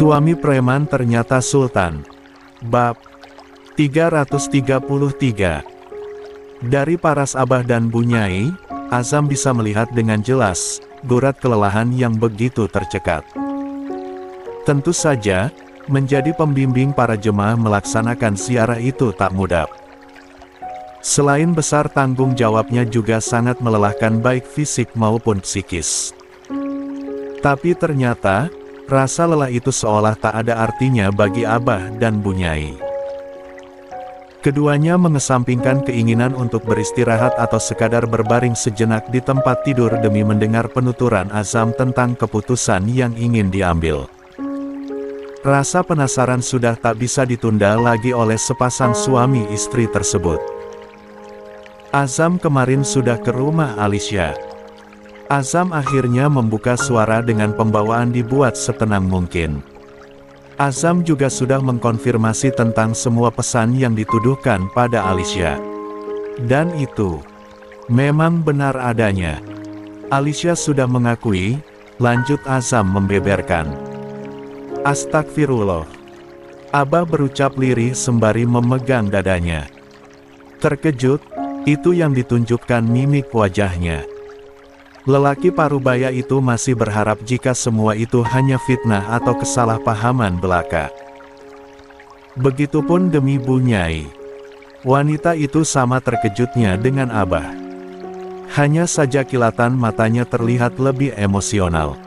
Suami preman ternyata sultan. Bab 333. Dari paras Abah dan Bu Nyai, Azam bisa melihat dengan jelas gurat kelelahan yang begitu tercekat. Tentu saja, menjadi pembimbing para jemaah melaksanakan ziarah itu tak mudah. Selain besar tanggung jawabnya juga sangat melelahkan baik fisik maupun psikis. Tapi ternyata, rasa lelah itu seolah tak ada artinya bagi Abah dan Bu Nyai. Keduanya mengesampingkan keinginan untuk beristirahat atau sekadar berbaring sejenak di tempat tidur demi mendengar penuturan Azam tentang keputusan yang ingin diambil. Rasa penasaran sudah tak bisa ditunda lagi oleh sepasang suami istri tersebut. Azam kemarin sudah ke rumah Alicia. Azam akhirnya membuka suara dengan pembawaan dibuat setenang mungkin. Azam juga sudah mengkonfirmasi tentang semua pesan yang dituduhkan pada Alicia. Dan itu memang benar adanya. Alicia sudah mengakui, lanjut Azam membeberkan. Astagfirullah. Abah berucap lirih sembari memegang dadanya. Terkejut, itu yang ditunjukkan mimik wajahnya. Lelaki parubaya itu masih berharap jika semua itu hanya fitnah atau kesalahpahaman belaka. Begitupun demi Bu Nyai. Wanita itu sama terkejutnya dengan Abah. Hanya saja kilatan matanya terlihat lebih emosional.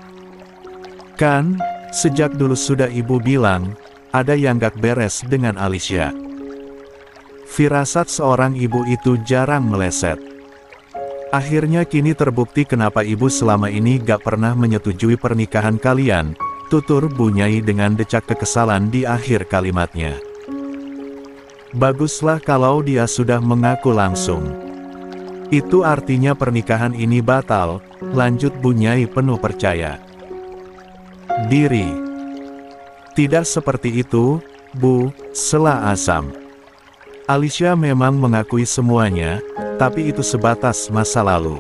Kan, sejak dulu sudah ibu bilang, ada yang gak beres dengan Alicia. Firasat seorang ibu itu jarang meleset. Akhirnya kini terbukti kenapa ibu selama ini gak pernah menyetujui pernikahan kalian, tutur Bu Nyai dengan decak kekesalan di akhir kalimatnya. Baguslah kalau dia sudah mengaku langsung. Itu artinya pernikahan ini batal, lanjut Bu Nyai penuh percaya diri. Tidak seperti itu, Bu, sela Azam. Alicia memang mengakui semuanya, tapi itu sebatas masa lalu.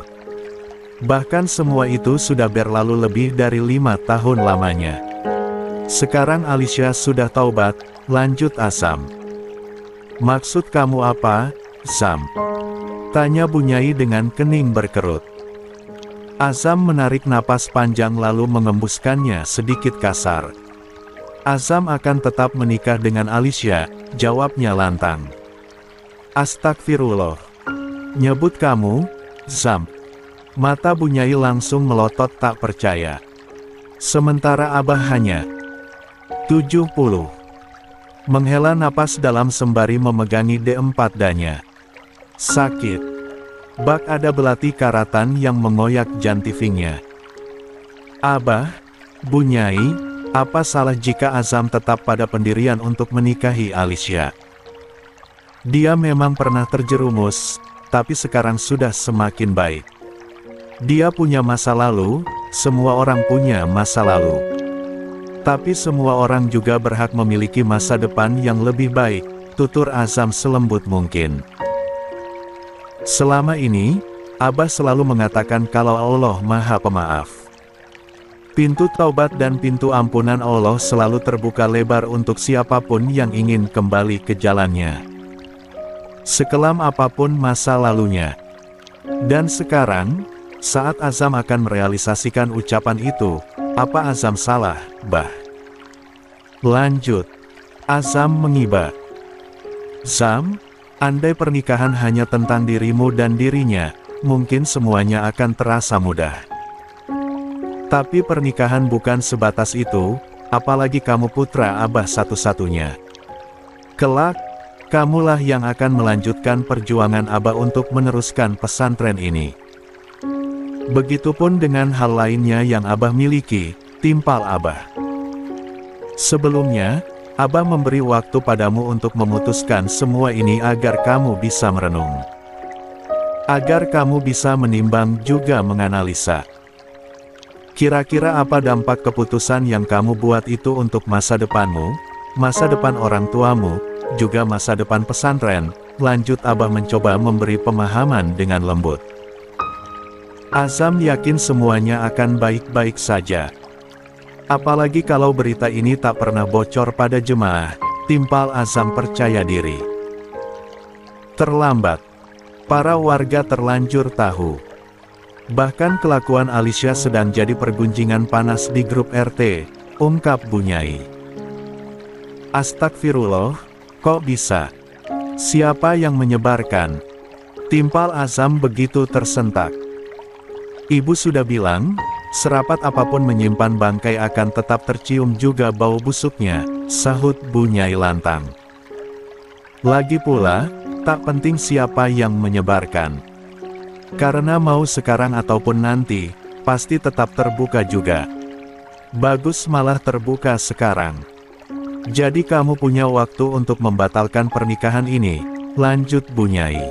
Bahkan semua itu sudah berlalu lebih dari 5 tahun lamanya. Sekarang Alicia sudah taubat, lanjut Azam. Maksud kamu apa, Zam? Tanya Bu Nyai dengan kening berkerut. Azam menarik napas panjang lalu mengembuskannya sedikit kasar. Azam akan tetap menikah dengan Alicia, jawabnya lantang. Astagfirullah. Nyebut kamu, Zam. Mata Bu Nyai langsung melotot tak percaya. Sementara Abah hanya 70. Menghela napas dalam sembari memegangi D4 danya. Sakit. Bak ada belati karatan yang mengoyak jantifingnya. Abah, Bu Nyai, apa salah jika Azam tetap pada pendirian untuk menikahi Alicia? Dia memang pernah terjerumus, tapi sekarang sudah semakin baik. Dia punya masa lalu, semua orang punya masa lalu. Tapi semua orang juga berhak memiliki masa depan yang lebih baik, tutur Azam selembut mungkin. Selama ini, Abah selalu mengatakan kalau Allah Maha Pemaaf. Pintu taubat dan pintu ampunan Allah selalu terbuka lebar untuk siapapun yang ingin kembali ke jalannya. Sekelam apapun masa lalunya. Dan sekarang, saat Azam akan merealisasikan ucapan itu, apa Azam salah, Bah? Lanjut. Azam mengiba. Zam, andai pernikahan hanya tentang dirimu dan dirinya, mungkin semuanya akan terasa mudah. Tapi pernikahan bukan sebatas itu, apalagi kamu putra Abah satu-satunya. Kelak, kamulah yang akan melanjutkan perjuangan Abah untuk meneruskan pesantren ini. Begitupun dengan hal lainnya yang Abah miliki, timpal Abah. Sebelumnya, Abah memberi waktu padamu untuk memutuskan semua ini agar kamu bisa merenung. Agar kamu bisa menimbang juga menganalisa. Kira-kira apa dampak keputusan yang kamu buat itu untuk masa depanmu, masa depan orang tuamu, juga masa depan pesantren, lanjut Abah mencoba memberi pemahaman dengan lembut. Azam yakin semuanya akan baik-baik saja. Apalagi kalau berita ini tak pernah bocor pada jemaah, timpal Azam percaya diri. Terlambat. Para warga terlanjur tahu. Bahkan kelakuan Alicia sedang jadi pergunjingan panas di grup RT, ungkap Bu Nyai. Astagfirullah, kok bisa? Siapa yang menyebarkan? Timpal Azam begitu tersentak. Ibu sudah bilang, serapat apapun menyimpan bangkai akan tetap tercium juga bau busuknya, sahut Bu Nyai lantang. Lagi pula, tak penting siapa yang menyebarkan. Karena mau sekarang ataupun nanti, pasti tetap terbuka juga. Bagus malah terbuka sekarang. Jadi kamu punya waktu untuk membatalkan pernikahan ini, lanjut Bu Nyai.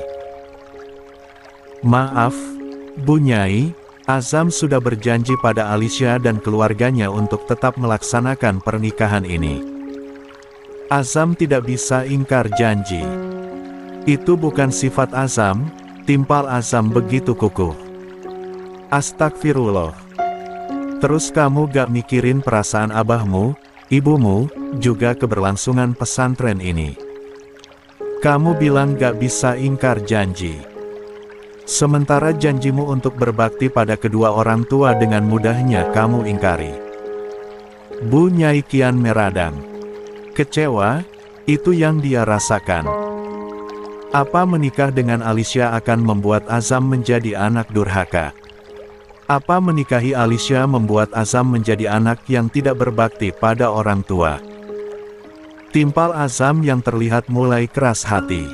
Maaf, Bu Nyai, Azam sudah berjanji pada Alicia dan keluarganya untuk tetap melaksanakan pernikahan ini. Azam tidak bisa ingkar janji. Itu bukan sifat Azam, timpal Azam begitu kukuh. Astagfirullah. Terus kamu gak mikirin perasaan abahmu, ibumu, juga keberlangsungan pesantren ini. Kamu bilang gak bisa ingkar janji. Sementara janjimu untuk berbakti pada kedua orang tua dengan mudahnya kamu ingkari. Bu Nyai kian meradang. Kecewa, itu yang dia rasakan. Apa menikah dengan Alicia akan membuat Azam menjadi anak durhaka? Apa menikahi Alicia membuat Azam menjadi anak yang tidak berbakti pada orang tua? Timpal Azam yang terlihat mulai keras hati.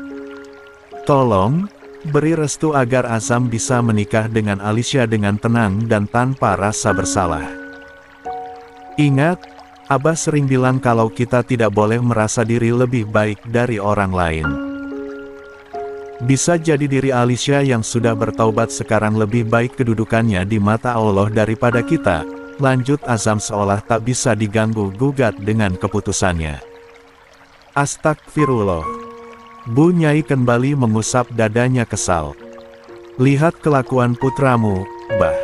Tolong, beri restu agar Azam bisa menikah dengan Alicia dengan tenang dan tanpa rasa bersalah. Ingat, Abah sering bilang kalau kita tidak boleh merasa diri lebih baik dari orang lain. Bisa jadi diri Alicia yang sudah bertaubat sekarang lebih baik kedudukannya di mata Allah daripada kita, lanjut Azam seolah tak bisa diganggu-gugat dengan keputusannya. Astagfirullah. Bu Nyai kembali mengusap dadanya kesal. Lihat kelakuan putramu, Bah.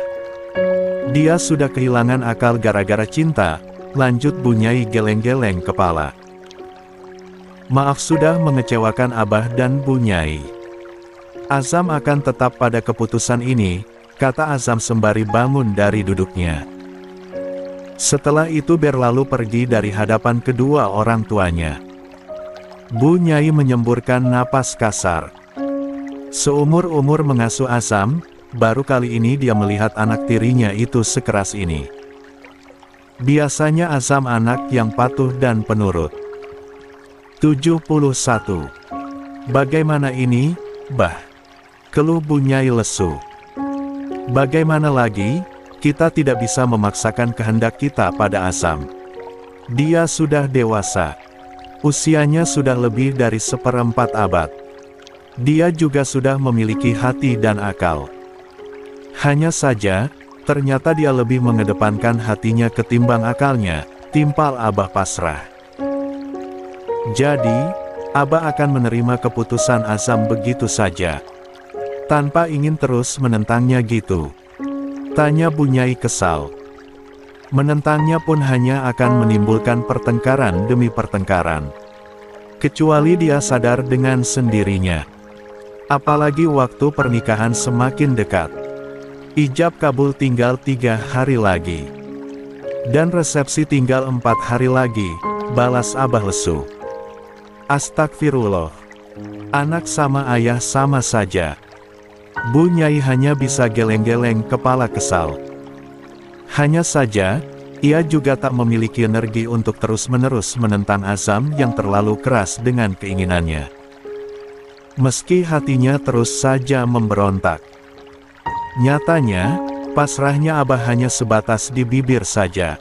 Dia sudah kehilangan akal gara-gara cinta, lanjut Bu Nyai geleng-geleng kepala. Maaf sudah mengecewakan Abah dan Bu Nyai. Azam akan tetap pada keputusan ini, kata Azam sembari bangun dari duduknya. Setelah itu berlalu pergi dari hadapan kedua orang tuanya. Bu Nyai menyemburkan napas kasar. Seumur-umur mengasuh Azam, baru kali ini dia melihat anak tirinya itu sekeras ini. Biasanya Azam anak yang patuh dan penurut. 71. Bagaimana ini, Bah? Keluh Bu Nyai lesu. Bagaimana lagi, kita tidak bisa memaksakan kehendak kita pada Azam. Dia sudah dewasa. Usianya sudah lebih dari 1/4 abad. Dia juga sudah memiliki hati dan akal. Hanya saja, ternyata dia lebih mengedepankan hatinya ketimbang akalnya, timpal Abah pasrah. Jadi, Abah akan menerima keputusan Azam begitu saja. Tanpa ingin terus menentangnya gitu. Tanya Bu Nyai kesal. Menentangnya pun hanya akan menimbulkan pertengkaran demi pertengkaran. Kecuali dia sadar dengan sendirinya. Apalagi waktu pernikahan semakin dekat. Ijab kabul tinggal 3 hari lagi. Dan resepsi tinggal 4 hari lagi, balas Abah lesu. Astagfirullah. Anak sama ayah sama saja. Bu Nyai hanya bisa geleng-geleng kepala kesal. Hanya saja, ia juga tak memiliki energi untuk terus-menerus menentang Azam yang terlalu keras dengan keinginannya. Meski hatinya terus saja memberontak. Nyatanya, pasrahnya Abah hanya sebatas di bibir saja.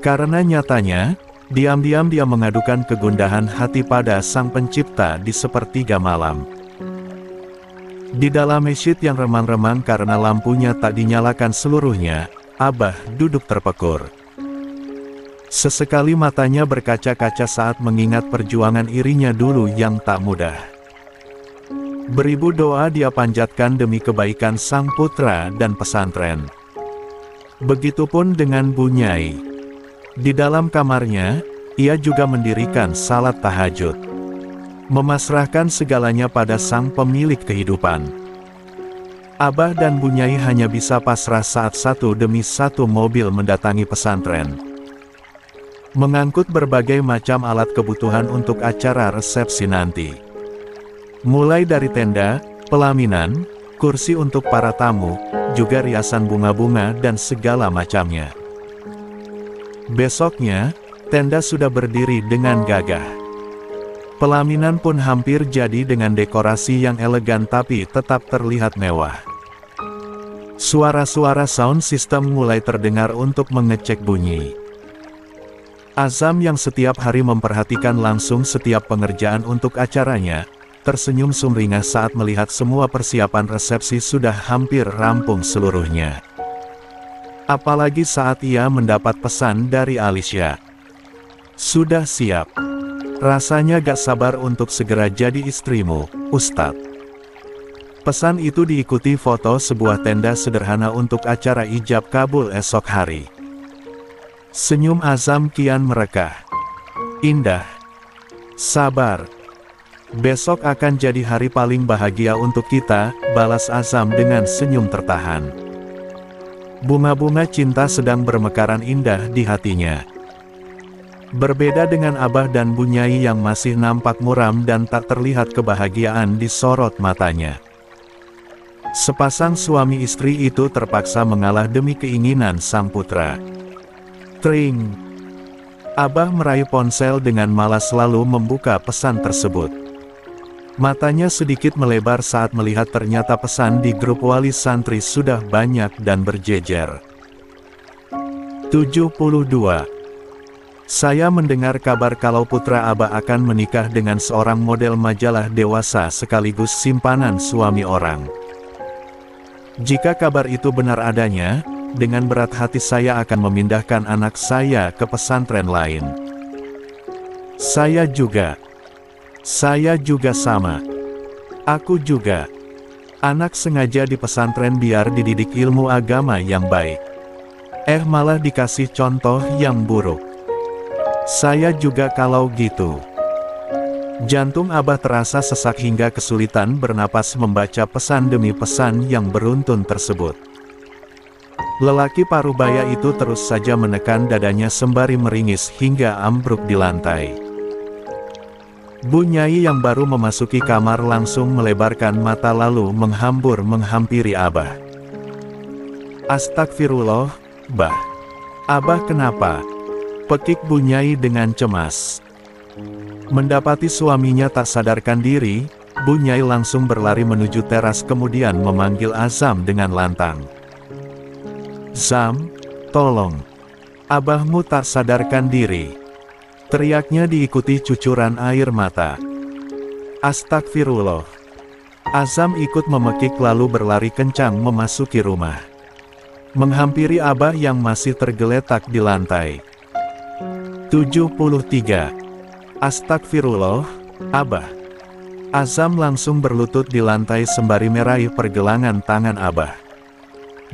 Karena nyatanya, diam-diam dia mengadukan kegundahan hati pada Sang Pencipta di sepertiga malam. Di dalam masjid yang remang-remang karena lampunya tak dinyalakan seluruhnya, Abah duduk terpekur. Sesekali matanya berkaca-kaca saat mengingat perjuangan irinya dulu yang tak mudah. Beribu doa dia panjatkan demi kebaikan sang putra dan pesantren. Begitupun dengan Bu Nyai. Di dalam kamarnya, ia juga mendirikan salat tahajud. Memasrahkan segalanya pada sang pemilik kehidupan. Abah dan Bu Nyai hanya bisa pasrah saat satu demi satu mobil mendatangi pesantren. Mengangkut berbagai macam alat kebutuhan untuk acara resepsi nanti. Mulai dari tenda, pelaminan, kursi untuk para tamu, juga riasan bunga-bunga dan segala macamnya. Besoknya, tenda sudah berdiri dengan gagah. Pelaminan pun hampir jadi dengan dekorasi yang elegan tapi tetap terlihat mewah. Suara-suara sound system mulai terdengar untuk mengecek bunyi. Azam yang setiap hari memperhatikan langsung setiap pengerjaan untuk acaranya, tersenyum sumringah saat melihat semua persiapan resepsi sudah hampir rampung seluruhnya. Apalagi saat ia mendapat pesan dari Alicia. Sudah siap. Rasanya gak sabar untuk segera jadi istrimu, Ustadz. Pesan itu diikuti foto sebuah tenda sederhana untuk acara ijab kabul esok hari. Senyum Azam kian merekah. Indah. Sabar. Besok akan jadi hari paling bahagia untuk kita, balas Azam dengan senyum tertahan. Bunga-bunga cinta sedang bermekaran indah di hatinya. Berbeda dengan Abah dan Bu Nyai yang masih nampak muram dan tak terlihat kebahagiaan di sorot matanya. Sepasang suami istri itu terpaksa mengalah demi keinginan sang putra. Tring. Abah meraih ponsel dengan malas lalu membuka pesan tersebut. Matanya sedikit melebar saat melihat ternyata pesan di grup wali santri sudah banyak dan berjejer. 72. Saya mendengar kabar kalau putra Abah akan menikah dengan seorang model majalah dewasa sekaligus simpanan suami orang. Jika kabar itu benar adanya, dengan berat hati saya akan memindahkan anak saya ke pesantren lain. Saya juga sama. Aku juga. Anak sengaja di pesantren biar dididik ilmu agama yang baik. Malah dikasih contoh yang buruk. Saya juga kalau gitu. Jantung Abah terasa sesak hingga kesulitan bernapas membaca pesan demi pesan yang beruntun tersebut. Lelaki parubaya itu terus saja menekan dadanya sembari meringis hingga ambruk di lantai. Bu Nyai yang baru memasuki kamar langsung melebarkan mata lalu menghampiri Abah. Astagfirullah, Bah. Abah kenapa? Pekik Bu Nyai dengan cemas. Mendapati suaminya tak sadarkan diri, Bu Nyai langsung berlari menuju teras kemudian memanggil Azam dengan lantang. Zam, tolong. Abahmu tak sadarkan diri. Teriaknya diikuti cucuran air mata. Astagfirullah. Azam ikut memekik lalu berlari kencang memasuki rumah. Menghampiri Abah yang masih tergeletak di lantai. 73. Astagfirullah, Abah. Azam langsung berlutut di lantai sembari meraih pergelangan tangan Abah.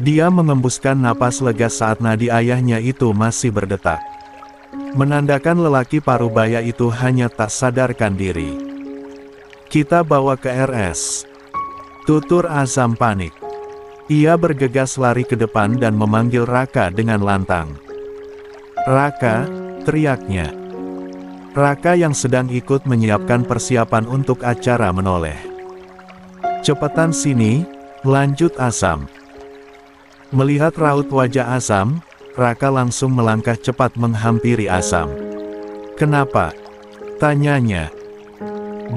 Dia mengembuskan napas lega saat nadi ayahnya itu masih berdetak. Menandakan lelaki parubaya itu hanya tak sadarkan diri. Kita bawa ke RS. Tutur Azam panik. Ia bergegas lari ke depan dan memanggil Raka dengan lantang. Raka, teriaknya. Raka yang sedang ikut menyiapkan persiapan untuk acara menoleh. Cepetan sini, lanjut Azam. Melihat raut wajah Azam, Raka langsung melangkah cepat menghampiri Azam. Kenapa? Tanyanya.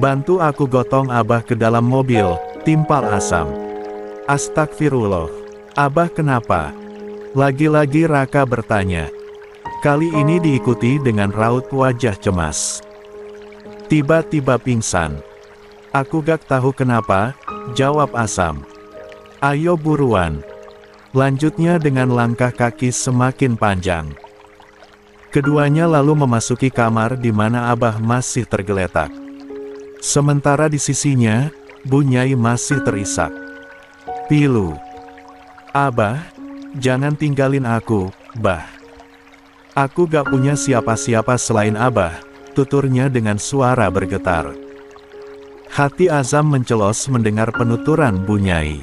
Bantu aku gotong Abah ke dalam mobil, timpal Azam. Astagfirullah. Abah kenapa? Lagi-lagi Raka bertanya. Kali ini diikuti dengan raut wajah cemas. Tiba-tiba pingsan. Aku gak tahu kenapa, jawab Azam. Ayo buruan. Lanjutnya dengan langkah kaki semakin panjang. Keduanya lalu memasuki kamar di mana Abah masih tergeletak. Sementara di sisinya, Bu Nyai masih terisak. Pilu. Abah, jangan tinggalin aku, Bah. Aku gak punya siapa-siapa selain Abah, tuturnya dengan suara bergetar. Hati Azam mencelos mendengar penuturan Bu Nyai.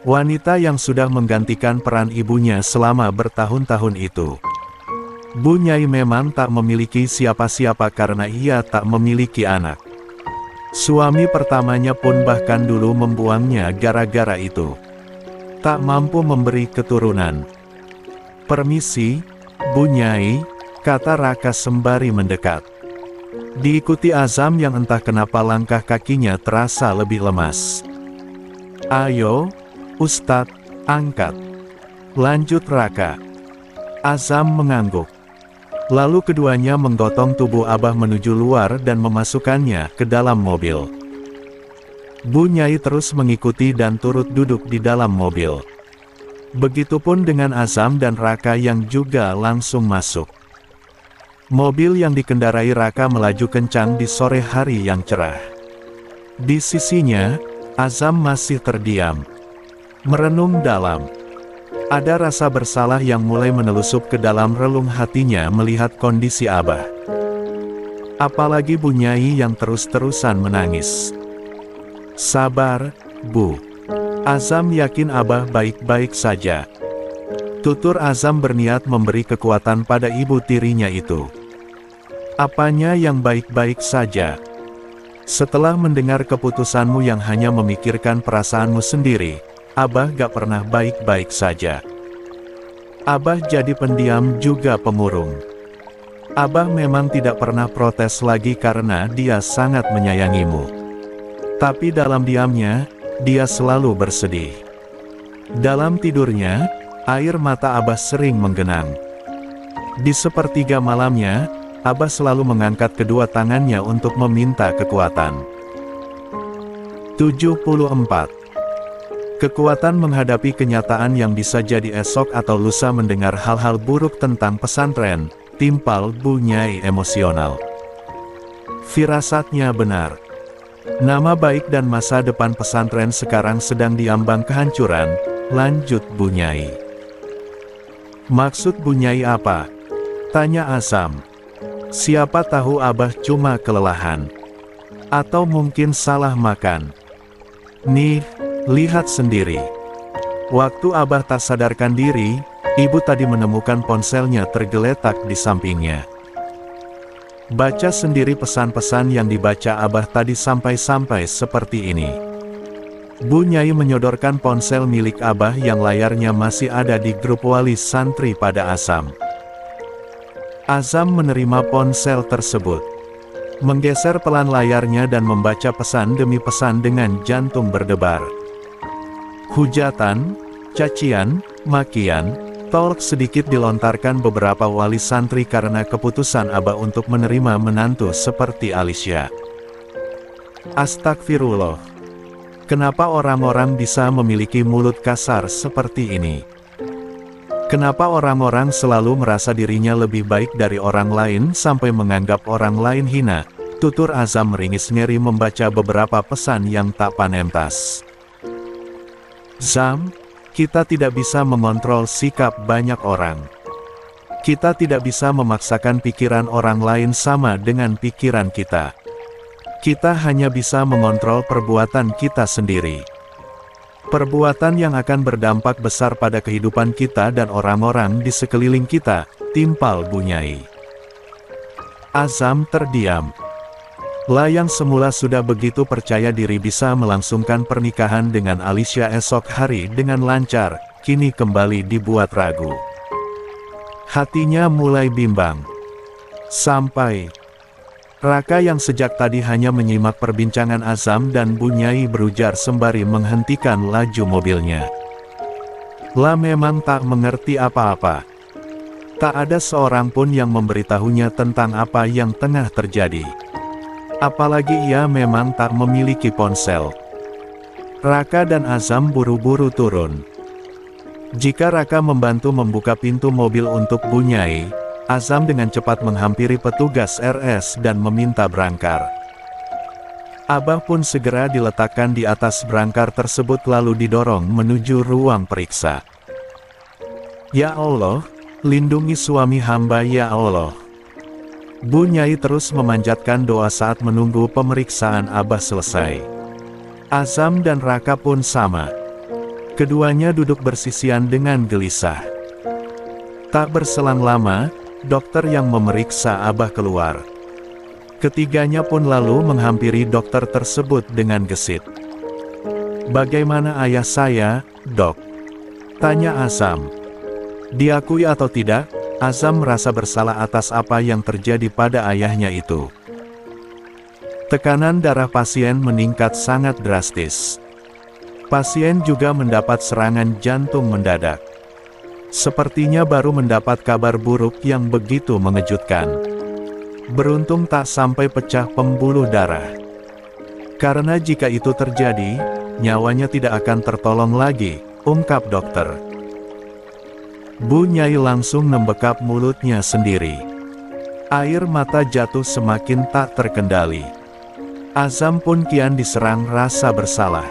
Wanita yang sudah menggantikan peran ibunya selama bertahun-tahun itu. Bu Nyai memang tak memiliki siapa-siapa karena ia tak memiliki anak. Suami pertamanya pun bahkan dulu membuangnya gara-gara itu. Tak mampu memberi keturunan. "Permisi, Bu Nyai," kata Raka sembari mendekat. Diikuti Azam yang entah kenapa langkah kakinya terasa lebih lemas. "Ayo, Ustadz, angkat," lanjut Raka. Azam mengangguk. Lalu keduanya menggotong tubuh Abah menuju luar dan memasukkannya ke dalam mobil. Bu Nyai terus mengikuti dan turut duduk di dalam mobil. Begitupun dengan Azam dan Raka yang juga langsung masuk. Mobil yang dikendarai Raka melaju kencang di sore hari yang cerah. Di sisinya, Azam masih terdiam. Merenung dalam. Ada rasa bersalah yang mulai menelusup ke dalam relung hatinya melihat kondisi Abah. Apalagi Bu Nyai yang terus-terusan menangis. "Sabar, Bu. Azam yakin Abah baik-baik saja." Tutur Azam berniat memberi kekuatan pada ibu tirinya itu. "Apanya yang baik-baik saja? Setelah mendengar keputusanmu yang hanya memikirkan perasaanmu sendiri, Abah gak pernah baik-baik saja." Abah jadi pendiam juga pemurung. Abah memang tidak pernah protes lagi karena dia sangat menyayangimu. Tapi dalam diamnya, dia selalu bersedih. Dalam tidurnya, air mata Abah sering menggenang. Di sepertiga malamnya, Abah selalu mengangkat kedua tangannya untuk meminta kekuatan. 74. Kekuatan menghadapi kenyataan yang bisa jadi esok atau lusa mendengar hal-hal buruk tentang pesantren, timpal Bu Nyai emosional. Firasatnya benar. Nama baik dan masa depan pesantren sekarang sedang diambang kehancuran, lanjut Bu Nyai. "Maksud Bu Nyai apa?" tanya Azam. Siapa tahu Abah cuma kelelahan. Atau mungkin salah makan. "Nih, lihat sendiri." Waktu Abah tak sadarkan diri, ibu tadi menemukan ponselnya tergeletak di sampingnya. Baca sendiri pesan-pesan yang dibaca Abah tadi sampai-sampai seperti ini. Bu Nyai menyodorkan ponsel milik Abah yang layarnya masih ada di grup wali santri pada Azam. Azam menerima ponsel tersebut. Menggeser pelan layarnya dan membaca pesan demi pesan dengan jantung berdebar. Hujatan, cacian, makian, tolak sedikit dilontarkan beberapa wali santri karena keputusan Abah untuk menerima menantu seperti Alisya. Astagfirullah. Kenapa orang-orang bisa memiliki mulut kasar seperti ini? Kenapa orang-orang selalu merasa dirinya lebih baik dari orang lain sampai menganggap orang lain hina? Tutur Azam meringis ngeri membaca beberapa pesan yang tak panentas. "Zam, kita tidak bisa mengontrol sikap banyak orang. Kita tidak bisa memaksakan pikiran orang lain sama dengan pikiran kita. Kita hanya bisa mengontrol perbuatan kita sendiri. Perbuatan yang akan berdampak besar pada kehidupan kita dan orang-orang di sekeliling kita," timpal Bu Nyai. Azam terdiam. Yang semula sudah begitu percaya diri bisa melangsungkan pernikahan dengan Alisya esok hari dengan lancar, kini kembali dibuat ragu. Hatinya mulai bimbang. Sampai Raka yang sejak tadi hanya menyimak perbincangan Azam dan Bu Nyai berujar sembari menghentikan laju mobilnya. Memang tak mengerti apa-apa. Tak ada seorang pun yang memberitahunya tentang apa yang tengah terjadi. Apalagi ia memang tak memiliki ponsel. Raka dan Azam buru-buru turun. Jika Raka membantu membuka pintu mobil untuk Bu Nyai, Azam dengan cepat menghampiri petugas RS dan meminta berangkar. Abah pun segera diletakkan di atas berangkar tersebut lalu didorong menuju ruang periksa. "Ya Allah, Lindungi suami hamba ya Allah. Bu Nyai terus memanjatkan doa saat menunggu pemeriksaan Abah selesai. Azam dan Raka pun sama. Keduanya duduk bersisian dengan gelisah. Tak berselang lama, dokter yang memeriksa Abah keluar. Ketiganya pun lalu menghampiri dokter tersebut dengan gesit. "Bagaimana ayah saya, Dok?" tanya Azam. Diakui atau tidak, Azam merasa bersalah atas apa yang terjadi pada ayahnya itu. Tekanan darah pasien meningkat sangat drastis. Pasien juga mendapat serangan jantung mendadak. Sepertinya baru mendapat kabar buruk yang begitu mengejutkan. Beruntung tak sampai pecah pembuluh darah. Karena jika itu terjadi, nyawanya tidak akan tertolong lagi, ungkap dokter. Bu Nyai langsung membekap mulutnya sendiri. Air mata jatuh semakin tak terkendali. Azam pun kian diserang rasa bersalah.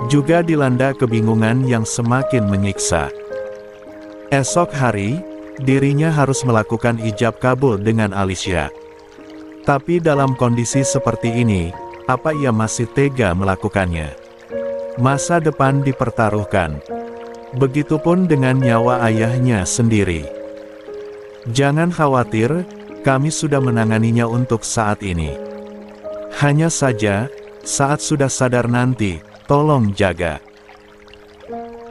Juga dilanda kebingungan yang semakin menyiksa. Esok hari, dirinya harus melakukan ijab kabul dengan Alicia. Tapi dalam kondisi seperti ini, apa ia masih tega melakukannya? Masa depan dipertaruhkan. Begitupun dengan nyawa ayahnya sendiri. Jangan khawatir, kami sudah menanganinya untuk saat ini. Hanya saja, saat sudah sadar nanti, tolong jaga.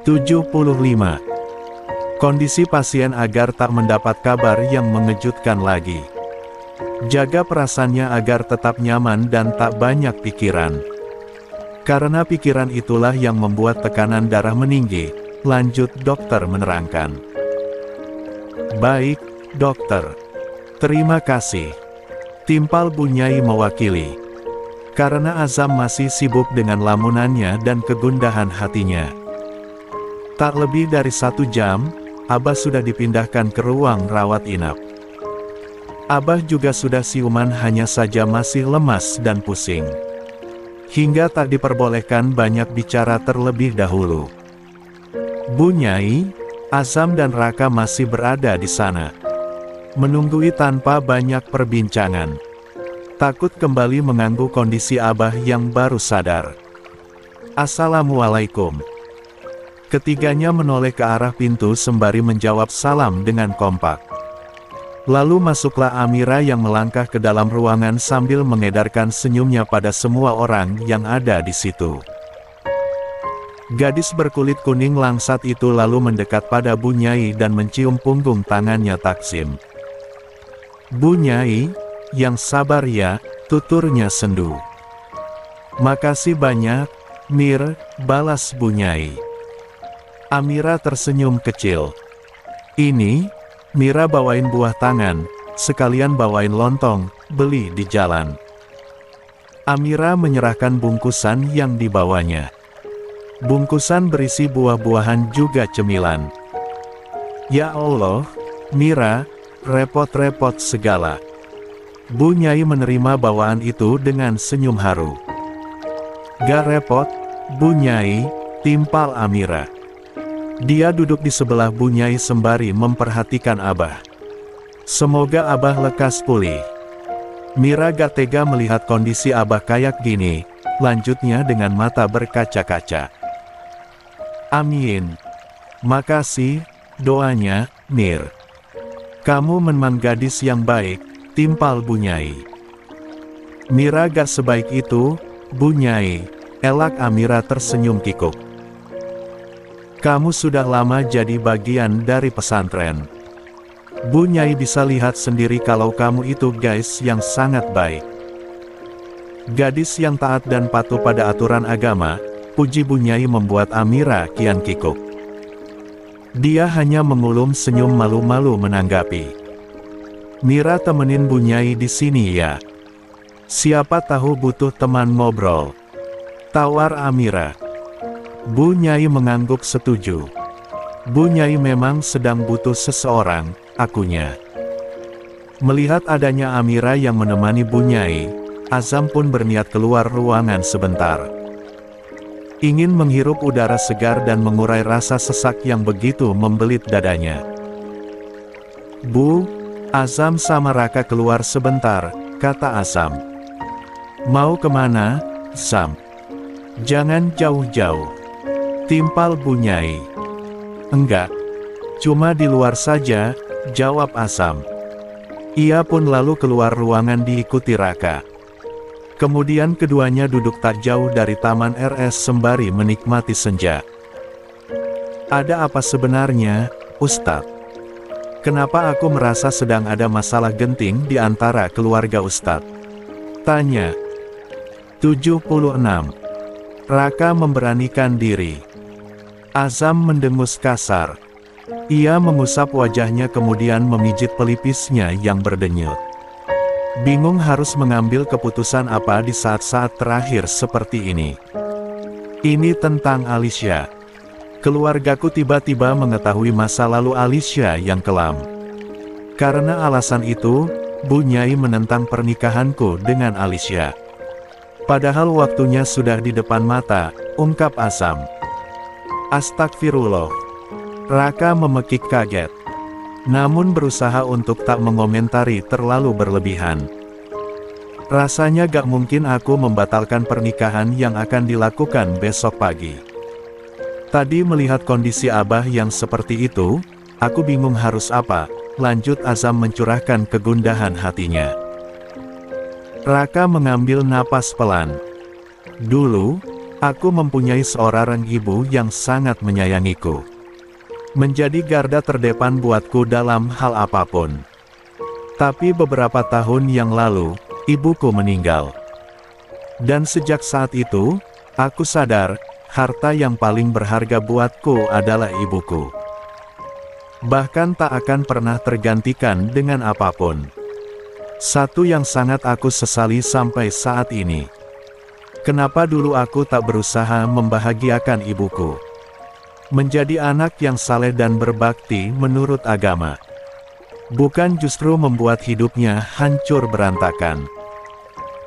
75. Kondisi pasien agar tak mendapat kabar yang mengejutkan lagi. Jaga perasaannya agar tetap nyaman dan tak banyak pikiran. Karena pikiran itulah yang membuat tekanan darah meninggi. Lanjut dokter menerangkan. "Baik, dokter. Terima kasih." Timpal Bu Nyai mewakili. Karena Azam masih sibuk dengan lamunannya dan kegundahan hatinya. Tak lebih dari 1 jam, Abah sudah dipindahkan ke ruang rawat inap. Abah juga sudah siuman, hanya saja masih lemas dan pusing. Hingga tak diperbolehkan banyak bicara terlebih dahulu. Bu Nyai, Azam dan Raka masih berada di sana. Menunggui tanpa banyak perbincangan. Takut kembali mengganggu kondisi Abah yang baru sadar. "Assalamualaikum." Ketiganya menoleh ke arah pintu sembari menjawab salam dengan kompak. Lalu masuklah Amira yang melangkah ke dalam ruangan sambil mengedarkan senyumnya pada semua orang yang ada di situ. Gadis berkulit kuning langsat itu lalu mendekat pada Bu Nyai dan mencium punggung tangannya Taksim. "Bu Nyai, yang sabar ya," tuturnya sendu. "Makasih banyak, Mir," balas Bu Nyai. Amira tersenyum kecil. "Ini, Mira bawain buah tangan, sekalian bawain lontong, beli di jalan." Amira menyerahkan bungkusan yang dibawanya. Bungkusan berisi buah-buahan juga cemilan. "Ya Allah, Mira, repot-repot segala." Bu Nyai menerima bawaan itu dengan senyum haru. "Gak repot, Bu Nyai," timpal Amira. Dia duduk di sebelah Bu Nyai sembari memperhatikan Abah. "Semoga Abah lekas pulih." Mira gak tega melihat kondisi Abah kayak gini, lanjutnya dengan mata berkaca-kaca. "Amin. Makasih, doanya, Mir. Kamu memang gadis yang baik," timpal Bu Nyai. "Mira gak sebaik itu, Bu Nyai," elak Amira tersenyum kikuk. "Kamu sudah lama jadi bagian dari pesantren. Bu Nyai bisa lihat sendiri kalau kamu itu guys yang sangat baik. Gadis yang taat dan patuh pada aturan agama," puji Bu Nyai membuat Amira kian kikuk. Dia hanya mengulum senyum malu-malu menanggapi. "Mira temenin Bu Nyai di sini ya. Siapa tahu butuh teman ngobrol," tawar Amira. Bu Nyai mengangguk setuju. Bu Nyai memang sedang butuh seseorang, akunya. Melihat adanya Amira yang menemani Bu Nyai, Azam pun berniat keluar ruangan sebentar. Ingin menghirup udara segar dan mengurai rasa sesak yang begitu membelit dadanya. Bu, Azam sama Raka keluar sebentar, kata Azam. Mau kemana, Zam? Jangan jauh-jauh. Timpal Bu Nyai. Enggak. Cuma di luar saja, jawab Azam. Ia pun lalu keluar ruangan diikuti Raka. Kemudian keduanya duduk tak jauh dari taman RS sembari menikmati senja. Ada apa sebenarnya, Ustadz? Kenapa aku merasa sedang ada masalah genting di antara keluarga Ustadz? Tanya. 76. Raka memberanikan diri. Azam mendengus kasar. Ia mengusap wajahnya kemudian memijit pelipisnya yang berdenyut. Bingung harus mengambil keputusan apa di saat-saat terakhir seperti ini. Ini tentang Alicia. Keluargaku tiba-tiba mengetahui masa lalu Alicia yang kelam. Karena alasan itu, Bu Nyai menentang pernikahanku dengan Alicia. Padahal waktunya sudah di depan mata, ungkap Azam. Astagfirullah. Raka memekik kaget. Namun berusaha untuk tak mengomentari terlalu berlebihan. Rasanya gak mungkin aku membatalkan pernikahan yang akan dilakukan besok pagi. Tadi melihat kondisi Abah yang seperti itu, aku bingung harus apa, lanjut Azam mencurahkan kegundahan hatinya. Raka mengambil napas pelan. Dulu, aku mempunyai seorang ibu yang sangat menyayangiku. Menjadi garda terdepan buatku dalam hal apapun. Tapi beberapa tahun yang lalu, ibuku meninggal. Dan sejak saat itu, aku sadar, harta yang paling berharga buatku adalah ibuku. Bahkan tak akan pernah tergantikan dengan apapun. Satu yang sangat aku sesali sampai saat ini. Kenapa dulu aku tak berusaha membahagiakan ibuku? Menjadi anak yang saleh dan berbakti menurut agama. Bukan justru membuat hidupnya hancur berantakan.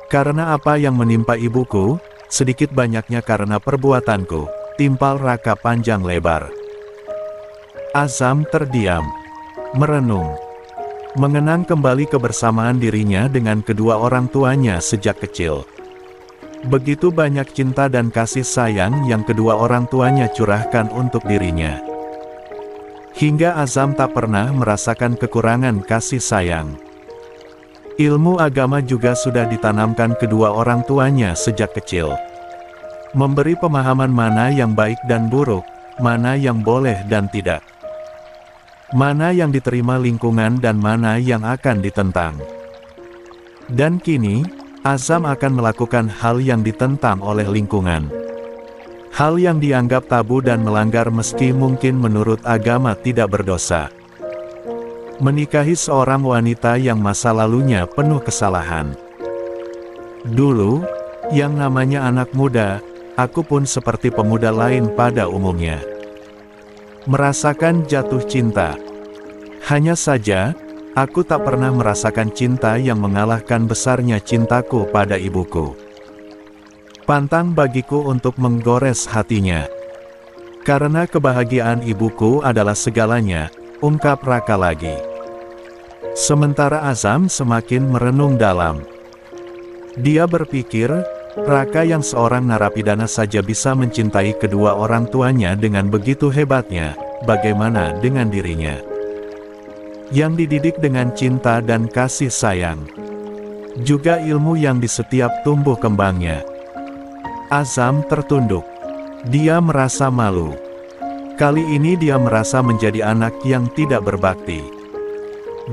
Karena apa yang menimpa ibuku, sedikit banyaknya karena perbuatanku, timpal Raka panjang lebar. Azam terdiam, merenung, mengenang kembali kebersamaan dirinya dengan kedua orang tuanya sejak kecil. Begitu banyak cinta dan kasih sayang yang kedua orang tuanya curahkan untuk dirinya. Hingga Azam tak pernah merasakan kekurangan kasih sayang. Ilmu agama juga sudah ditanamkan kedua orang tuanya sejak kecil. Memberi pemahaman mana yang baik dan buruk, mana yang boleh dan tidak. Mana yang diterima lingkungan dan mana yang akan ditentang. Dan kini, Azam akan melakukan hal yang ditentang oleh lingkungan. Hal yang dianggap tabu dan melanggar meski mungkin menurut agama tidak berdosa. Menikahi seorang wanita yang masa lalunya penuh kesalahan. Dulu, yang namanya anak muda, aku pun seperti pemuda lain pada umumnya. Merasakan jatuh cinta. Hanya saja, aku tak pernah merasakan cinta yang mengalahkan besarnya cintaku pada ibuku. Pantang bagiku untuk menggores hatinya. Karena kebahagiaan ibuku adalah segalanya, ungkap Raka lagi. Sementara Azam semakin merenung dalam. Dia berpikir, Raka yang seorang narapidana saja bisa mencintai kedua orang tuanya dengan begitu hebatnya, bagaimana dengan dirinya? Yang dididik dengan cinta dan kasih sayang. Juga ilmu yang di setiap tumbuh kembangnya. Azam tertunduk. Dia merasa malu. Kali ini dia merasa menjadi anak yang tidak berbakti.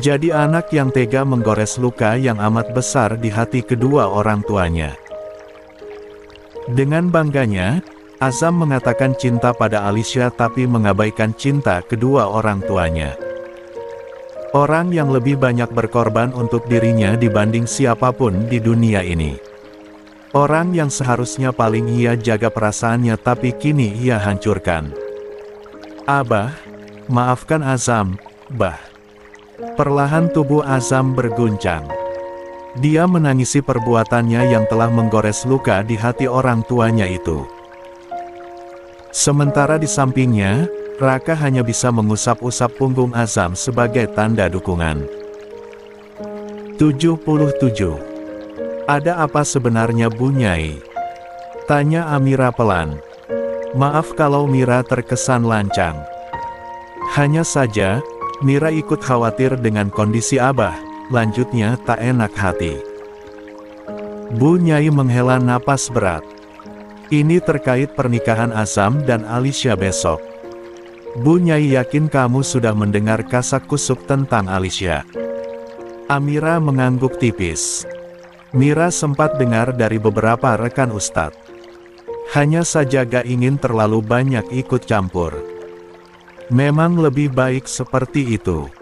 Jadi anak yang tega menggores luka yang amat besar di hati kedua orang tuanya. Dengan bangganya, Azam mengatakan cinta pada Alicia tapi mengabaikan cinta kedua orang tuanya. Orang yang lebih banyak berkorban untuk dirinya dibanding siapapun di dunia ini. Orang yang seharusnya paling ia jaga perasaannya tapi kini ia hancurkan. Abah, maafkan Azam, Bah. Perlahan tubuh Azam berguncang. Dia menangisi perbuatannya yang telah menggores luka di hati orang tuanya itu. Sementara di sampingnya, Raka hanya bisa mengusap-usap punggung Azam sebagai tanda dukungan. 77. Ada apa sebenarnya Bu Nyai? Tanya Amira pelan. Maaf kalau Mira terkesan lancang. Hanya saja, Mira ikut khawatir dengan kondisi Abah, lanjutnya tak enak hati. Bu Nyai menghela napas berat. Ini terkait pernikahan Azam dan Alicia besok. Bu Nyai yakin kamu sudah mendengar kasak-kusuk tentang Alicia. Amira mengangguk tipis. Mira sempat dengar dari beberapa rekan Ustadz. Hanya saja gak ingin terlalu banyak ikut campur. Memang lebih baik seperti itu.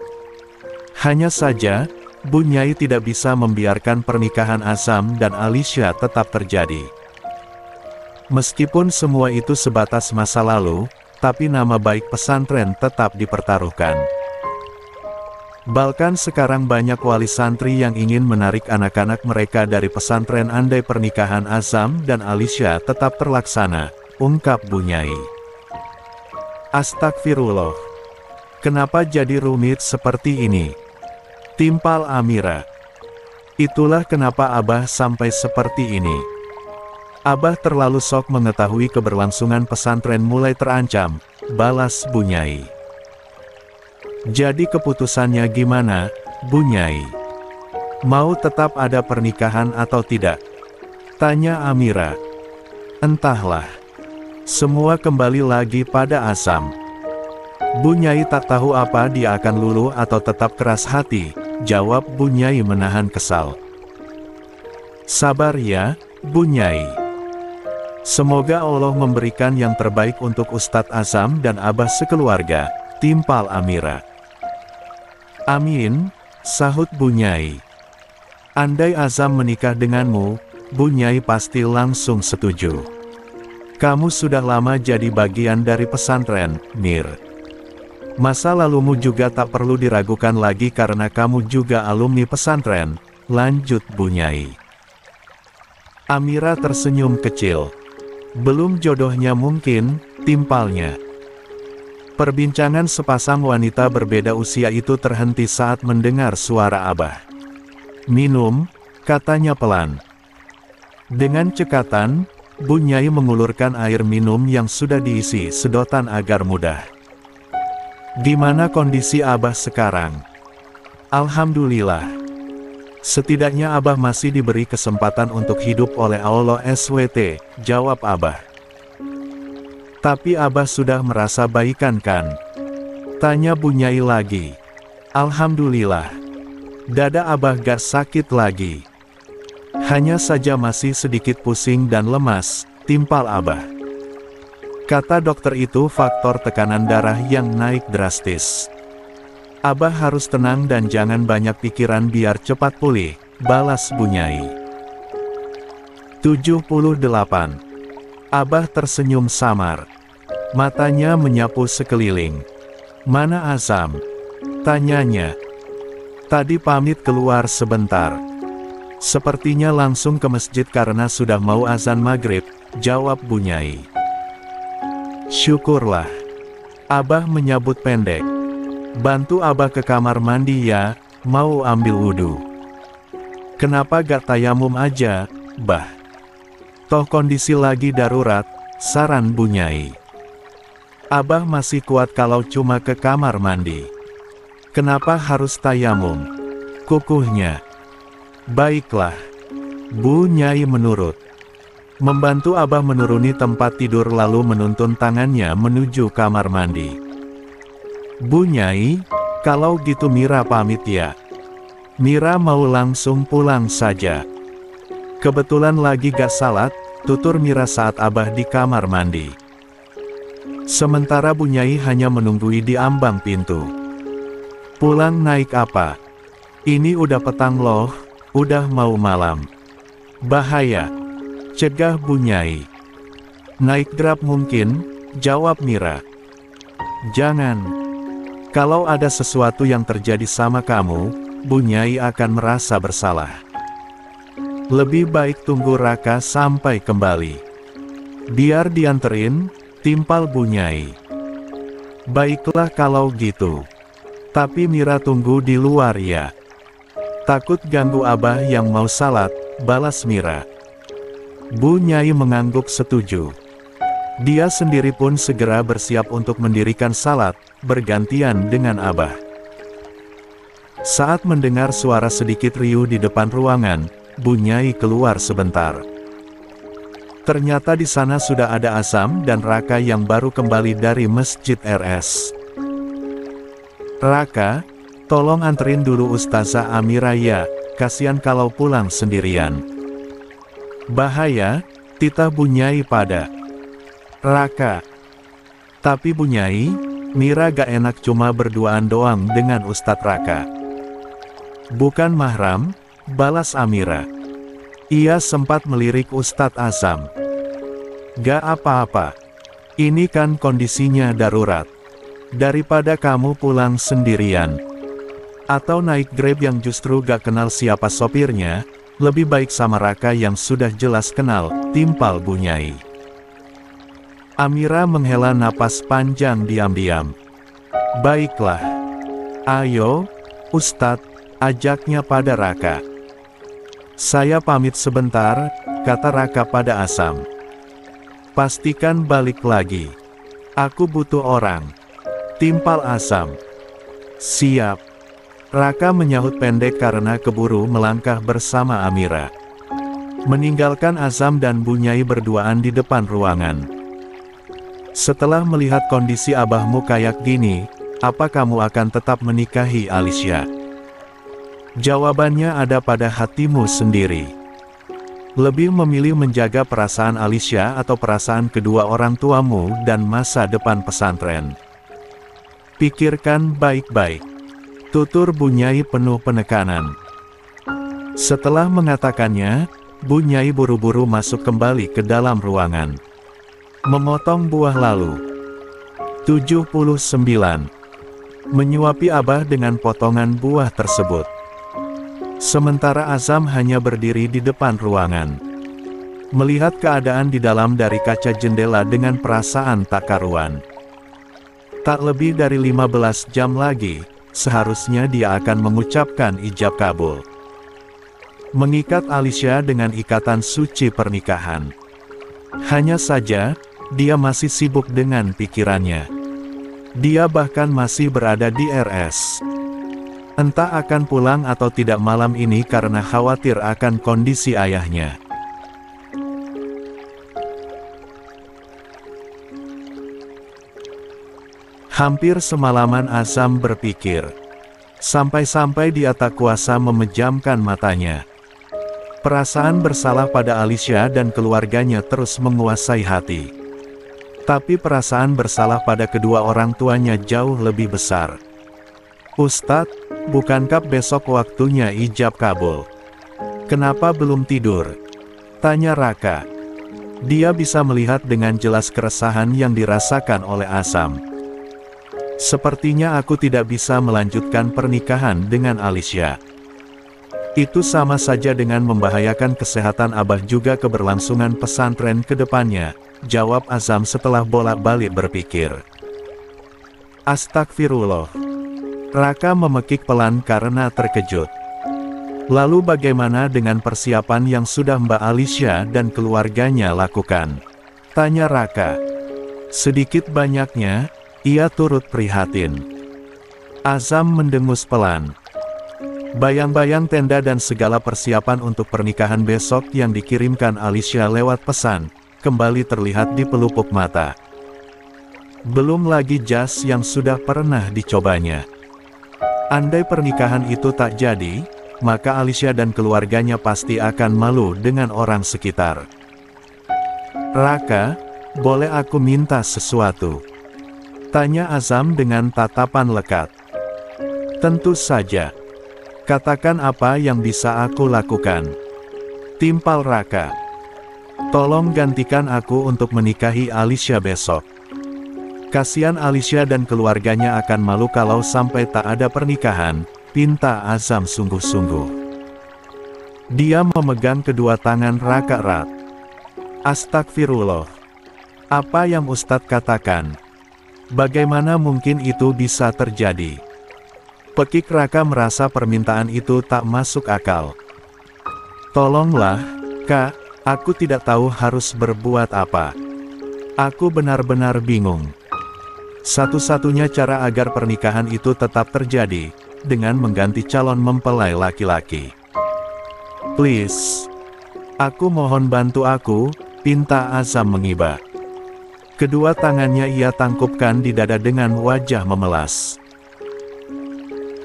Hanya saja, Bu Nyai tidak bisa membiarkan pernikahan Azam dan Alicia tetap terjadi. Meskipun semua itu sebatas masa lalu, tapi nama baik pesantren tetap dipertaruhkan. Bahkan sekarang banyak wali santri yang ingin menarik anak-anak mereka dari pesantren andai pernikahan Azam dan Alicia tetap terlaksana, ungkap Bu Nyai. Astagfirullah. Kenapa jadi rumit seperti ini? Timpal Amira. Itulah kenapa Abah sampai seperti ini. Abah terlalu sok mengetahui keberlangsungan pesantren mulai terancam, balas Bu Nyai. Jadi keputusannya gimana, Bu Nyai? Mau tetap ada pernikahan atau tidak? Tanya Amira. Entahlah. Semua kembali lagi pada Azam. Bu Nyai tak tahu apa dia akan luluh atau tetap keras hati, jawab Bu Nyai menahan kesal. Sabar ya, Bu Nyai. Semoga Allah memberikan yang terbaik untuk Ustadz Azam dan Abah sekeluarga, timpal Amira. Amin, sahut Bu Nyai. Andai Azam menikah denganmu, Bu Nyai pasti langsung setuju. Kamu sudah lama jadi bagian dari pesantren, Mir. Masa lalumu juga tak perlu diragukan lagi karena kamu juga alumni pesantren, lanjut Bu Nyai. Amira tersenyum kecil. Belum jodohnya mungkin, timpalnya. Perbincangan sepasang wanita berbeda usia itu terhenti saat mendengar suara Abah. Minum, katanya pelan. Dengan cekatan, Bu Nyai mengulurkan air minum yang sudah diisi sedotan agar mudah. Gimana kondisi Abah sekarang? Alhamdulillah. Setidaknya Abah masih diberi kesempatan untuk hidup oleh Allah SWT, jawab Abah. Tapi Abah sudah merasa baikan kan? Tanya Bu Nyai lagi. Alhamdulillah. Dada Abah gak sakit lagi. Hanya saja masih sedikit pusing dan lemas, timpal Abah. Kata dokter itu faktor tekanan darah yang naik drastis. Abah harus tenang dan jangan banyak pikiran biar cepat pulih, balas Bu Nyai. 78. Abah tersenyum samar. Matanya menyapu sekeliling. Mana Azam? Tanyanya. Tadi pamit keluar sebentar. Sepertinya langsung ke masjid karena sudah mau azan maghrib, jawab Bu Nyai. Syukurlah. Abah menyabut pendek. Bantu Abah ke kamar mandi ya, mau ambil wudhu. Kenapa gak tayamum aja, Bah? Toh kondisi lagi darurat, saran Bu Nyai. Abah masih kuat kalau cuma ke kamar mandi. Kenapa harus tayamum? Kukuhnya. Baiklah. Bu Nyai menurut. Membantu Abah menuruni tempat tidur lalu menuntun tangannya menuju kamar mandi. Bu Nyai, kalau gitu Mira pamit ya. Mira mau langsung pulang saja. Kebetulan lagi gak salat, tutur Mira saat Abah di kamar mandi. Sementara Bu Nyai hanya menunggui di ambang pintu. Pulang naik apa? Ini udah petang loh, udah mau malam. Bahaya. Cegah Bu Nyai. Naik Grab mungkin, jawab Mira. Jangan. Kalau ada sesuatu yang terjadi sama kamu, Bu Nyai akan merasa bersalah. Lebih baik tunggu Raka sampai kembali. Biar dianterin, timpal Bu Nyai. Baiklah kalau gitu. Tapi Mira tunggu di luar ya. Takut ganggu Abah yang mau salat, balas Mira. Bu Nyai mengangguk setuju. Dia sendiri pun segera bersiap untuk mendirikan salat, bergantian dengan Abah. Saat mendengar suara sedikit riuh di depan ruangan, Bu Nyai keluar sebentar. Ternyata di sana sudah ada Azam dan Raka yang baru kembali dari Masjid RS. Raka, tolong anterin dulu Ustazah Amira ya, kasihan kalau pulang sendirian. Bahaya, titah Bu Nyai pada Raka. Tapi Bu Nyai, Mira gak enak cuma berduaan doang dengan Ustadz Raka. Bukan mahram, balas Amira. Ia sempat melirik Ustadz Azam. Gak apa-apa. Ini kan kondisinya darurat. Daripada kamu pulang sendirian. Atau naik Grab yang justru gak kenal siapa sopirnya, lebih baik sama Raka yang sudah jelas kenal, timpal Bu Nyai. Amira menghela napas panjang diam-diam. Baiklah. Ayo, Ustadz, ajaknya pada Raka. Saya pamit sebentar, kata Raka pada Azam. Pastikan balik lagi. Aku butuh orang. Timpal Azam. Siap. Raka menyahut pendek karena keburu melangkah bersama Amira. Meninggalkan Azam dan Bu Nyai berduaan di depan ruangan. Setelah melihat kondisi abahmu kayak gini, apa kamu akan tetap menikahi Alicia? Jawabannya ada pada hatimu sendiri. Lebih memilih menjaga perasaan Alicia atau perasaan kedua orang tuamu dan masa depan pesantren? Pikirkan baik-baik. Tutur Bu Nyai penuh penekanan. Setelah mengatakannya, Bu Nyai buru-buru masuk kembali ke dalam ruangan. Memotong buah lalu. 79. Menyuapi Abah dengan potongan buah tersebut. Sementara Azam hanya berdiri di depan ruangan. Melihat keadaan di dalam dari kaca jendela dengan perasaan tak karuan. Tak lebih dari 15 jam lagi, seharusnya dia akan mengucapkan ijab kabul. Mengikat Alicia dengan ikatan suci pernikahan. Hanya saja, dia masih sibuk dengan pikirannya. Dia bahkan masih berada di RS. Entah akan pulang atau tidak malam ini karena khawatir akan kondisi ayahnya. Hampir semalaman Azam berpikir. Sampai-sampai dia tak kuasa memejamkan matanya. Perasaan bersalah pada Alicia dan keluarganya terus menguasai hati. Tapi perasaan bersalah pada kedua orang tuanya jauh lebih besar. Ustadz, bukankah besok waktunya ijab kabul? Kenapa belum tidur? Tanya Raka. Dia bisa melihat dengan jelas keresahan yang dirasakan oleh Azam. Sepertinya aku tidak bisa melanjutkan pernikahan dengan Alicia. Itu sama saja dengan membahayakan kesehatan Abah juga keberlangsungan pesantren ke depannya, jawab Azam setelah bolak-balik berpikir. Astagfirullah. Raka memekik pelan karena terkejut. Lalu bagaimana dengan persiapan yang sudah Mbak Alicia dan keluarganya lakukan? Tanya Raka. Sedikit banyaknya, ia turut prihatin. Azam mendengus pelan. Bayang-bayang tenda dan segala persiapan untuk pernikahan besok yang dikirimkan Alicia lewat pesan, kembali terlihat di pelupuk mata. Belum lagi jas yang sudah pernah dicobanya. Andai pernikahan itu tak jadi, maka Alicia dan keluarganya pasti akan malu dengan orang sekitar. Raka, boleh aku minta sesuatu? Tanya Azam dengan tatapan lekat. Tentu saja. Katakan apa yang bisa aku lakukan. Timpal Raka. Tolong gantikan aku untuk menikahi Alicia besok. Kasihan Alicia dan keluarganya akan malu kalau sampai tak ada pernikahan, pinta Azam sungguh-sungguh. Dia memegang kedua tangan Raka erat. Astagfirullah. Apa yang Ustadz katakan? Bagaimana mungkin itu bisa terjadi? Pekik Raka merasa permintaan itu tak masuk akal. Tolonglah, Kak, aku tidak tahu harus berbuat apa. Aku benar-benar bingung. Satu-satunya cara agar pernikahan itu tetap terjadi, dengan mengganti calon mempelai laki-laki. Please. Aku mohon bantu aku, pinta Azam mengiba. Kedua tangannya ia tangkupkan di dada dengan wajah memelas.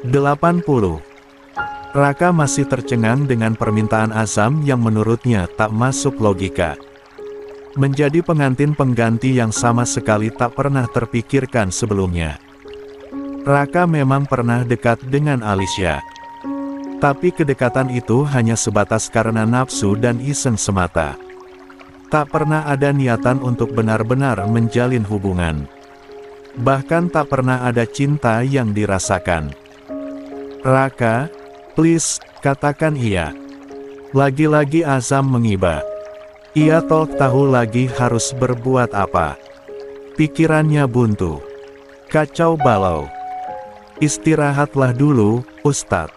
80. Raka masih tercengang dengan permintaan Azam yang menurutnya tak masuk logika. Menjadi pengantin pengganti yang sama sekali tak pernah terpikirkan sebelumnya. Raka memang pernah dekat dengan Alicia. Tapi kedekatan itu hanya sebatas karena nafsu dan iseng semata. Tak pernah ada niatan untuk benar-benar menjalin hubungan. Bahkan tak pernah ada cinta yang dirasakan. Raka, please, katakan iya. Lagi-lagi Azam mengiba. Ia tak tahu lagi harus berbuat apa. Pikirannya buntu. Kacau balau. Istirahatlah dulu, Ustadz.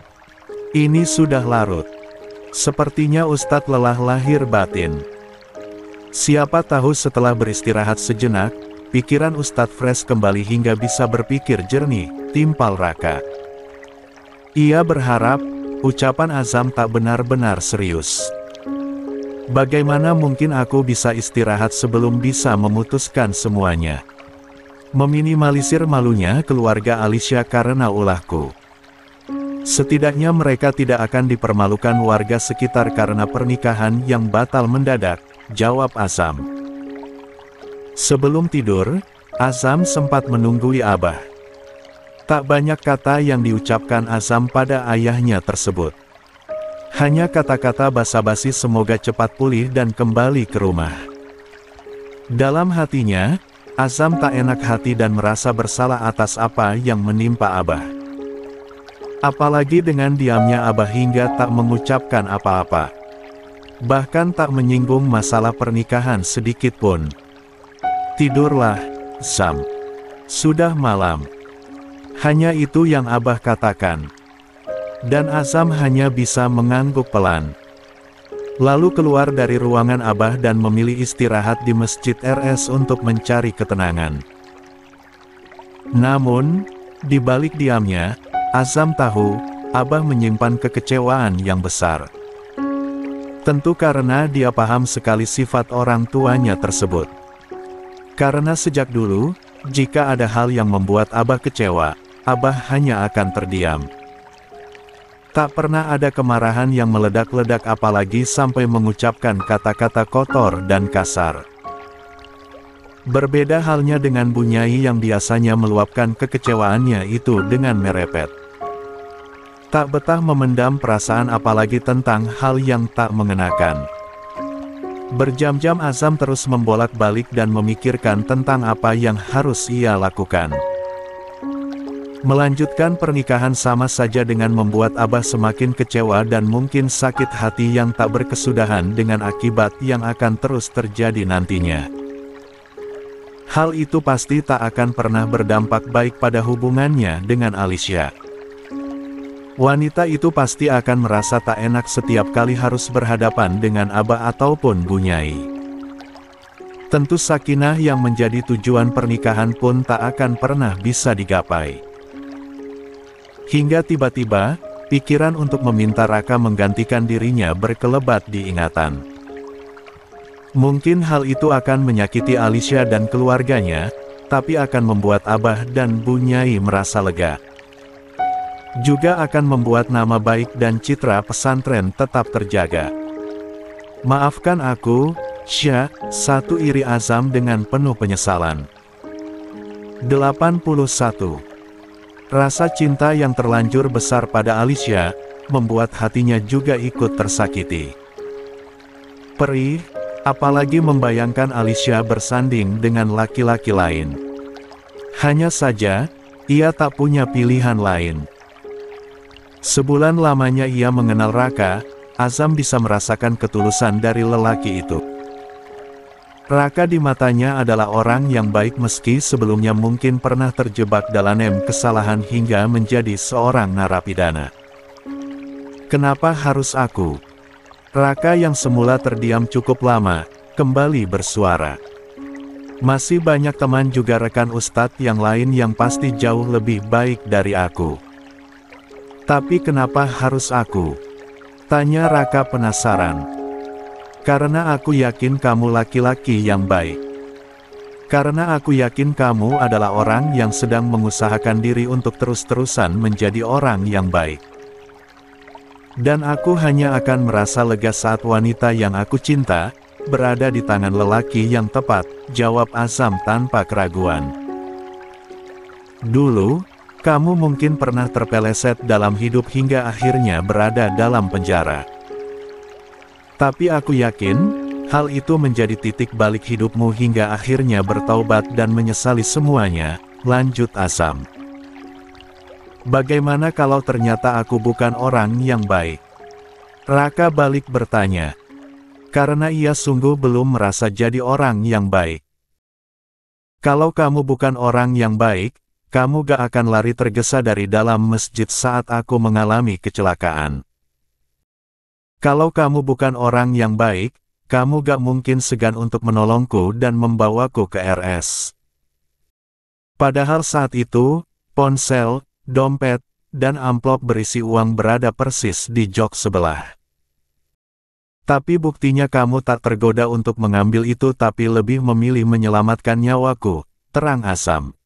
Ini sudah larut. Sepertinya Ustadz lelah lahir batin. Siapa tahu setelah beristirahat sejenak, pikiran Ustadz fresh kembali hingga bisa berpikir jernih, timpal Raka. Ia berharap, ucapan Azam tak benar-benar serius. Bagaimana mungkin aku bisa istirahat sebelum bisa memutuskan semuanya? Meminimalisir malunya keluarga Alicia karena ulahku. Setidaknya mereka tidak akan dipermalukan warga sekitar karena pernikahan yang batal mendadak, jawab Azam. Sebelum tidur, Azam sempat menunggui Abah. Tak banyak kata yang diucapkan Azam pada ayahnya tersebut. Hanya kata-kata basa-basi semoga cepat pulih dan kembali ke rumah. Dalam hatinya, Azam tak enak hati dan merasa bersalah atas apa yang menimpa Abah. Apalagi dengan diamnya Abah hingga tak mengucapkan apa-apa. Bahkan tak menyinggung masalah pernikahan sedikit pun. Tidurlah, Zam. Sudah malam. Hanya itu yang Abah katakan. Dan Azam hanya bisa mengangguk pelan. Lalu keluar dari ruangan Abah dan memilih istirahat di Masjid RS untuk mencari ketenangan. Namun, di balik diamnya, Azam tahu, Abah menyimpan kekecewaan yang besar. Tentu karena dia paham sekali sifat orang tuanya tersebut. Karena sejak dulu, jika ada hal yang membuat Abah kecewa, Abah hanya akan terdiam. Tak pernah ada kemarahan yang meledak-ledak apalagi sampai mengucapkan kata-kata kotor dan kasar. Berbeda halnya dengan Bu Nyai yang biasanya meluapkan kekecewaannya itu dengan merepet. Tak betah memendam perasaan apalagi tentang hal yang tak mengenakan. Berjam-jam Azam terus membolak-balik dan memikirkan tentang apa yang harus ia lakukan. Melanjutkan pernikahan sama saja dengan membuat Abah semakin kecewa dan mungkin sakit hati yang tak berkesudahan dengan akibat yang akan terus terjadi nantinya. Hal itu pasti tak akan pernah berdampak baik pada hubungannya dengan Alicia. Wanita itu pasti akan merasa tak enak setiap kali harus berhadapan dengan Abah ataupun Bu Nyai. Tentu sakinah yang menjadi tujuan pernikahan pun tak akan pernah bisa digapai. Hingga tiba-tiba, pikiran untuk meminta Raka menggantikan dirinya berkelebat di ingatan. Mungkin hal itu akan menyakiti Alicia dan keluarganya, tapi akan membuat Abah dan Bu Nyai merasa lega. Juga akan membuat nama baik dan citra pesantren tetap terjaga. Maafkan aku, Syah, satu iri Azam dengan penuh penyesalan. 81. Rasa cinta yang terlanjur besar pada Alicia, membuat hatinya juga ikut tersakiti. Perih, apalagi membayangkan Alicia bersanding dengan laki-laki lain. Hanya saja, ia tak punya pilihan lain. Sebulan lamanya ia mengenal Raka, Azam bisa merasakan ketulusan dari lelaki itu. Raka di matanya adalah orang yang baik meski sebelumnya mungkin pernah terjebak dalam kesalahan hingga menjadi seorang narapidana. Kenapa harus aku? Raka yang semula terdiam cukup lama, kembali bersuara. Masih banyak teman juga rekan ustadz yang lain yang pasti jauh lebih baik dari aku. Tapi kenapa harus aku? Tanya Raka penasaran. Karena aku yakin kamu laki-laki yang baik. Karena aku yakin kamu adalah orang yang sedang mengusahakan diri untuk terus-terusan menjadi orang yang baik. Dan aku hanya akan merasa lega saat wanita yang aku cinta berada di tangan lelaki yang tepat, jawab Azam tanpa keraguan. Dulu, kamu mungkin pernah terpeleset dalam hidup hingga akhirnya berada dalam penjara. Tapi aku yakin, hal itu menjadi titik balik hidupmu hingga akhirnya bertaubat dan menyesali semuanya, lanjut Azam. Bagaimana kalau ternyata aku bukan orang yang baik? Raka balik bertanya. Karena ia sungguh belum merasa jadi orang yang baik. Kalau kamu bukan orang yang baik, kamu gak akan lari tergesa dari dalam masjid saat aku mengalami kecelakaan. Kalau kamu bukan orang yang baik, kamu gak mungkin segan untuk menolongku dan membawaku ke RS. Padahal saat itu, ponsel, dompet, dan amplop berisi uang berada persis di jok sebelah. Tapi buktinya kamu tak tergoda untuk mengambil itu tapi lebih memilih menyelamatkan nyawaku, terang Azam.